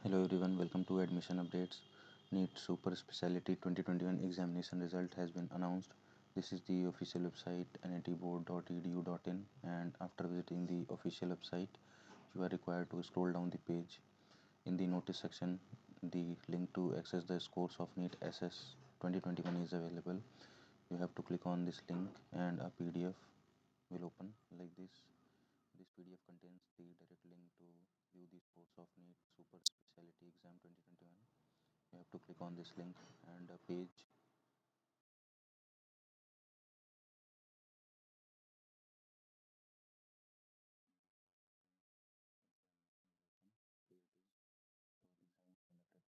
Hello everyone, welcome to Admission Updates. NEET Super Speciality 2021 examination result has been announced. This is the official website netboard.edu.in, and after visiting the official website, you are required to scroll down the page. In the notice section, the link to access the scores of NEET SS 2021 is available. You have to click on this link and a PDF will open like this. This PDF contains the direct link to view the scores of NEET Super Speciality Exam 2021. You have to click on this link and a page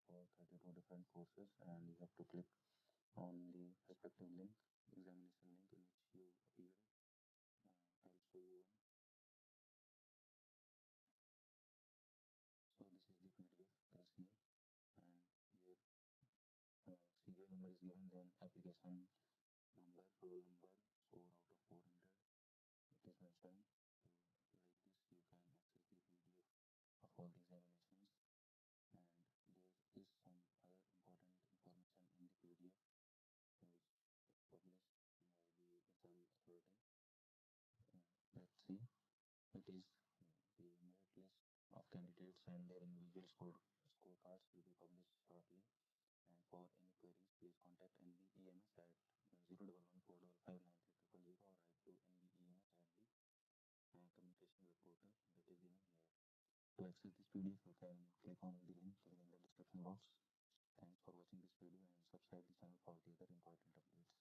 for 32 different courses, and you have to click on the respective link, examination link in which you appear. I'll show you one. So this is the PDF as here, and your serial number is given, then application number, roll number, score out of 400. It is mentioned. So like this, you can access the PDF of all the examinations, and there is some other important information in the PDF which published by the result authority. Let's see. It is the merit list of candidates and their individual scorecards will be published shortly. And for any queries, please contact NBEMS at 01145593000 or write to NBEMS at the communication web portal that is given here. To access this PDF, you can click on the link given in the description box. Thanks for watching this video and subscribe the channel for the other important updates.